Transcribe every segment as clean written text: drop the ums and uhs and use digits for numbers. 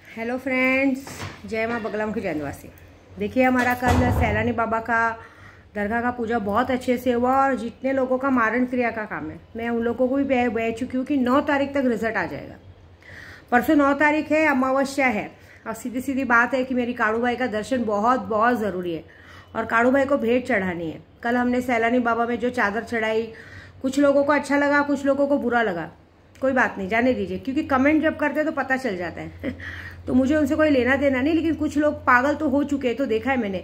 Hello friends, जय माँ बगला मुखी जय निवासी। देखिए, हमारा कल सैलानी बाबा का दरगाह का पूजा बहुत अच्छे से हुआ और जितने लोगों का मारण क्रिया का काम है मैं उन लोगों को भी बह चुकी हूँ कि 9 तारीख तक रिजल्ट आ जाएगा। परसों 9 तारीख है, अमावस्या है और सीधी सीधी बात है कि मेरी काड़ू भाई का दर्शन बहुत बहुत ज़रूरी है और काड़ू भाई को भेंट चढ़ानी है। कल हमने सैलानी बाबा में जो चादर चढ़ाई, कुछ लोगों को अच्छा लगा, कुछ लोगों को बुरा लगा। कोई बात नहीं, जाने दीजिए, क्योंकि कमेंट जब करते हैं तो पता चल जाता है तो मुझे उनसे कोई लेना देना नहीं। लेकिन कुछ लोग पागल तो हो चुके हैं, तो देखा है मैंने।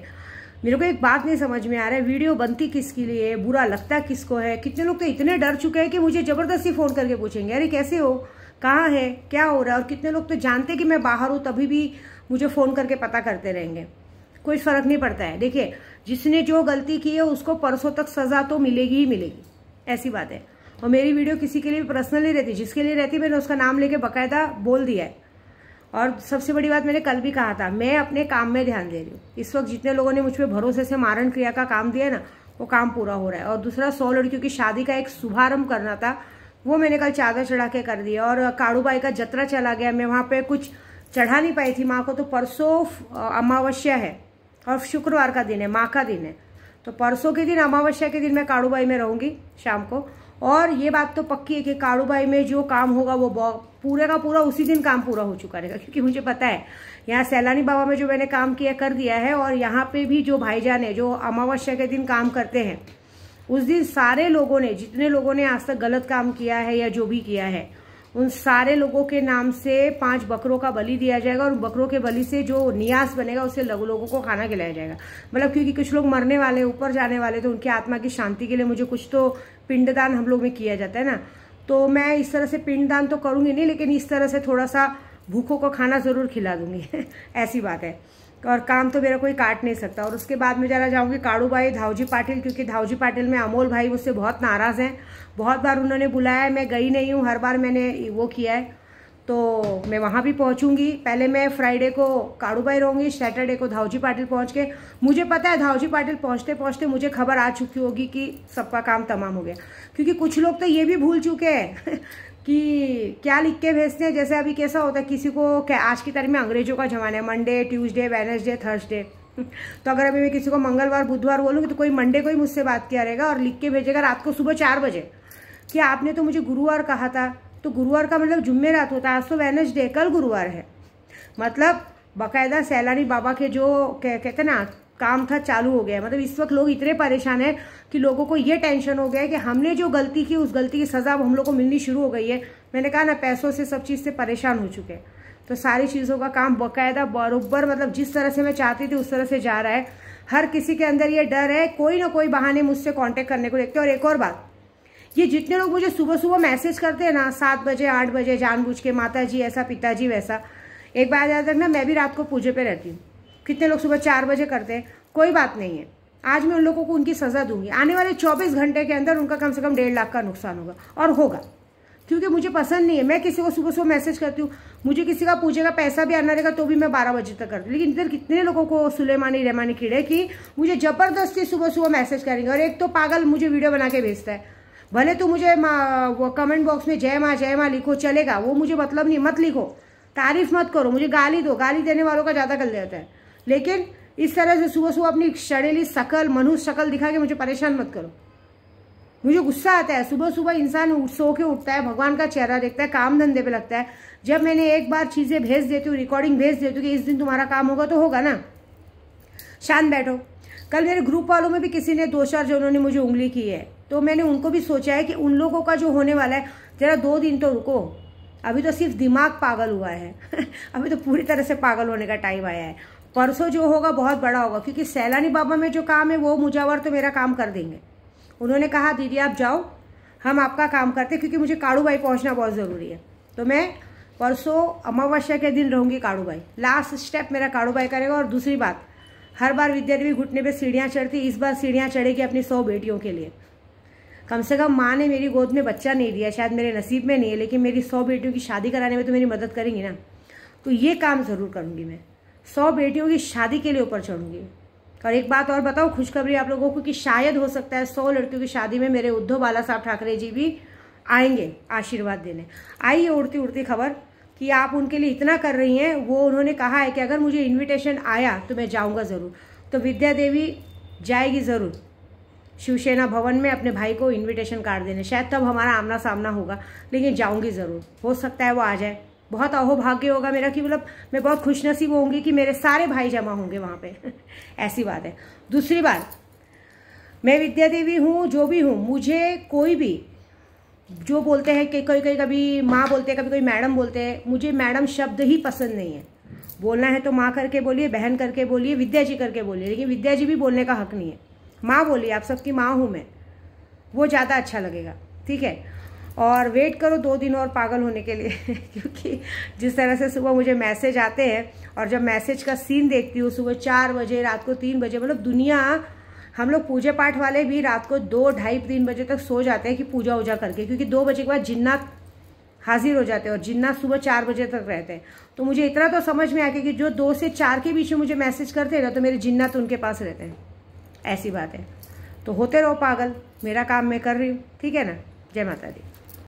मेरे को एक बात नहीं समझ में आ रहा है, वीडियो बनती किसके लिए है, बुरा लगता किसको है। कितने लोग तो इतने डर चुके हैं कि मुझे जबरदस्ती फोन करके पूछेंगे, अरे कैसे हो, कहाँ है, क्या हो रहा है। और कितने लोग तो जानते कि मैं बाहर हूँ तभी भी मुझे फोन करके पता करते रहेंगे। कोई फर्क नहीं पड़ता है। देखिए, जिसने जो गलती की है उसको परसों तक सजा तो मिलेगी ही मिलेगी, ऐसी बात है। और मेरी वीडियो किसी के लिए भी पर्सनली रहती, जिसके लिए रहती मैंने उसका नाम लेके बकायदा बोल दिया है। और सबसे बड़ी बात, मैंने कल भी कहा था, मैं अपने काम में ध्यान दे रही हूँ। इस वक्त जितने लोगों ने मुझ पर भरोसे से मारण क्रिया का काम दिया है ना, वो काम पूरा हो रहा है। और दूसरा, 100 लड़कियों की शादी का एक शुभारंभ करना था, वो मैंने कल चादर चढ़ा के कर दिया। और काड़ू बाई का जतरा चला गया, मैं वहाँ पे कुछ चढ़ा नहीं पाई थी माँ को। तो परसों अमावस्या है और शुक्रवार का दिन है, माँ का दिन है। तो परसों के दिन, अमावस्या के दिन, मैं काड़ू बाई में रहूंगी शाम को। और ये बात तो पक्की है कि काड़ू बाई में जो काम होगा वो पूरे का पूरा उसी दिन काम पूरा हो चुका रहेगा। क्योंकि मुझे पता है यहाँ सैलानी बाबा में जो मैंने काम किया कर दिया है, और यहाँ पे भी जो भाईजान है जो अमावस्या के दिन काम करते हैं, उस दिन सारे लोगों ने, जितने लोगों ने आज तक गलत काम किया है या जो भी किया है, उन सारे लोगों के नाम से 5 बकरों का बलि दिया जाएगा। और बकरों के बलि से जो नियास बनेगा उससे लोगों को खाना खिलाया जाएगा। मतलब क्योंकि कुछ लोग मरने वाले, ऊपर जाने वाले, तो उनकी आत्मा की शांति के लिए मुझे कुछ तो पिंडदान हम लोग में किया जाता है ना। तो मैं इस तरह से पिंडदान तो करूंगी नहीं, लेकिन इस तरह से थोड़ा सा भूखों को खाना जरूर खिला दूंगी ऐसी बात है। और काम तो मेरा कोई काट नहीं सकता। और उसके बाद मैं जरा जाऊंगी काड़ू भाई धावजी पाटिल, क्योंकि धावजी पाटिल में अमोल भाई मुझसे बहुत नाराज हैं। बहुत बार उन्होंने बुलाया है, मैं गई नहीं हूँ, हर बार मैंने वो किया है। तो मैं वहाँ भी पहुँचूंगी। पहले मैं फ्राइडे को काड़ू भाई रहूंगी, सैटरडे को धावजी पाटिल पहुँच के, मुझे पता है धावजी पाटिल पहुँचते पहुँचते मुझे खबर आ चुकी होगी कि सबका काम तमाम हो गया। क्योंकि कुछ लोग तो ये भी भूल चुके हैं कि क्या लिख के भेजते हैं। जैसे अभी कैसा होता है, किसी को आज की तारीख में अंग्रेजों का जमाना है, मंडे, ट्यूसडे, वेडनेसडे, थर्सडे। तो अगर अभी मैं किसी को मंगलवार बुधवार बोलूँगी तो कोई मंडे को ही मुझसे बात किया रहेगा और लिख के भेजेगा रात को सुबह 4 बजे कि आपने तो मुझे गुरुवार कहा था। तो गुरुवार का मतलब जुम्मे रात होता है, आज तो वेडनेसडे, कल गुरुवार है। मतलब बाकायदा सैलानी बाबा के जो कहते हैं ना काम था चालू हो गया। मतलब इस वक्त लोग इतने परेशान हैं कि लोगों को ये टेंशन हो गया है कि हमने जो गलती की उस गलती की सजा हम लोग को मिलनी शुरू हो गई है। मैंने कहा ना, पैसों से, सब चीज़ से परेशान हो चुके हैं। तो सारी चीज़ों का काम बाकायदा बरोबर, मतलब जिस तरह से मैं चाहती थी उस तरह से जा रहा है। हर किसी के अंदर ये डर है, कोई ना कोई बहाने मुझसे कॉन्टेक्ट करने को देखते हैं। और एक और बात, ये जितने लोग मुझे सुबह सुबह मैसेज करते हैं ना, 7 बजे 8 बजे, जानबूझ के, माता जी ऐसा, पिताजी वैसा। एक बार याद रखना, मैं भी रात को पूजे पे रहती हूँ। कितने लोग सुबह 4 बजे करते हैं, कोई बात नहीं है। आज मैं उन लोगों को उनकी सजा दूंगी। आने वाले 24 घंटे के अंदर उनका कम से कम 1.5 लाख का नुकसान होगा, और होगा। क्योंकि मुझे पसंद नहीं है, मैं किसी को सुबह सुबह मैसेज करती हूँ, मुझे किसी का पूजे का पैसा भी आना रहेगा तो भी मैं 12 बजे तक करती हूँ। लेकिन इधर कितने लोगों को सुलेमानी रहमानी कीड़े की मुझे जबरदस्ती सुबह सुबह मैसेज करेंगे। और एक तो पागल मुझे वीडियो बना के भेजता है। भले तो मुझे वो कमेंट बॉक्स में जय माँ लिखो, चलेगा, वो मुझे मतलब नहीं, मत लिखो, तारीफ मत करो, मुझे गाली दो, गाली देने वालों का ज़्यादा गल जाता है। लेकिन इस तरह से सुबह सुबह अपनी शरीली शकल, मनुष्य शकल दिखा के मुझे परेशान मत करो। मुझे गुस्सा आता है। सुबह सुबह इंसान सो के उठता है, भगवान का चेहरा देखता है, काम धंधे पे लगता है। जब मैंने एक बार चीज़ें भेज देती हूँ, रिकॉर्डिंग भेज देती हूँ कि इस दिन तुम्हारा काम होगा, तो होगा ना, शांत बैठो। कल मेरे ग्रुप वालों में भी किसी ने 2-4 जनों ने मुझे उंगली की है, तो मैंने उनको भी सोचा है कि उन लोगों का जो होने वाला है, जरा 2 दिन तो रुको। अभी तो सिर्फ दिमाग पागल हुआ है अभी तो पूरी तरह से पागल होने का टाइम आया है। परसों जो होगा बहुत बड़ा होगा, क्योंकि सैलानी बाबा में जो काम है वो मुजावर तो मेरा काम कर देंगे। उन्होंने कहा दीदी आप जाओ, हम आपका काम करते, क्योंकि मुझे काड़ू भाई पहुंचना बहुत ज़रूरी है। तो मैं परसों अमावस्या के दिन रहूँगी काड़ू भाई। लास्ट स्टेप मेरा काड़ू भाई करेगा। और दूसरी बात, हर बार विद्या देवी घुटने पे सीढ़ियाँ चढ़ती, इस बार सीढ़ियाँ चढ़ेगी अपनी 100 बेटियों के लिए। कम से कम माँ ने मेरी गोद में बच्चा नहीं दिया, शायद मेरे नसीब में नहीं है, लेकिन मेरी 100 बेटियों की शादी कराने में तो मेरी मदद करेंगी ना। तो ये काम ज़रूर करूँगी मैं, 100 बेटियों की शादी के लिए ऊपर चढ़ूंगी। और एक बात और बताओ, खुशखबरी आप लोगों को, कि शायद हो सकता है 100 लड़कियों की शादी में मेरे उद्धव बाला साहब ठाकरे जी भी आएंगे आशीर्वाद देने। आई उड़ती उड़ती खबर, कि आप उनके लिए इतना कर रही हैं, वो उन्होंने कहा है कि अगर मुझे इन्विटेशन आया तो मैं जाऊँगा ज़रूर। तो विद्या देवी जाएगी ज़रूर शिवसेना भवन में अपने भाई को इन्विटेशन कार्ड देने। शायद तब हमारा आमना सामना होगा, लेकिन जाऊँगी ज़रूर। हो सकता है वो आ जाए। बहुत अहोभाग्य होगा मेरा कि मतलब मैं बहुत खुशनसीब होंगी कि मेरे सारे भाई जमा होंगे वहाँ पे ऐसी बात है। दूसरी बात, मैं विद्या देवी हूँ, जो भी हूँ, मुझे कोई भी जो बोलते हैं कि कोई कभी माँ बोलते हैं, कभी कोई मैडम बोलते हैं, मुझे मैडम शब्द ही पसंद नहीं है। बोलना है तो माँ करके बोलिए, बहन करके बोलिए, विद्या जी करके बोलिए, लेकिन विद्या जी भी बोलने का हक नहीं है। माँ बोलिए, आप सबकी माँ हूँ मैं, वो ज़्यादा अच्छा लगेगा, ठीक है। और वेट करो 2 दिन और पागल होने के लिए क्योंकि जिस तरह से सुबह मुझे मैसेज आते हैं और जब मैसेज का सीन देखती हूँ सुबह 4 बजे, रात को 3 बजे, मतलब दुनिया, हम लोग पूजा पाठ वाले भी रात को 2, ढाई, 3 बजे तक सो जाते हैं कि पूजा वूजा करके, क्योंकि 2 बजे के बाद जिन्नात हाजिर हो जाते हैं और जिन्नात सुबह 4 बजे तक रहते हैं। तो मुझे इतना तो समझ में आ गया कि जो 2 से 4 के बीच में मुझे मैसेज करते हैं ना, तो मेरे जिन्नात उनके पास रहते हैं, ऐसी बात है। तो होते रहो पागल, मेरा काम मैं कर रही हूँ, ठीक है ना। जय माता दी।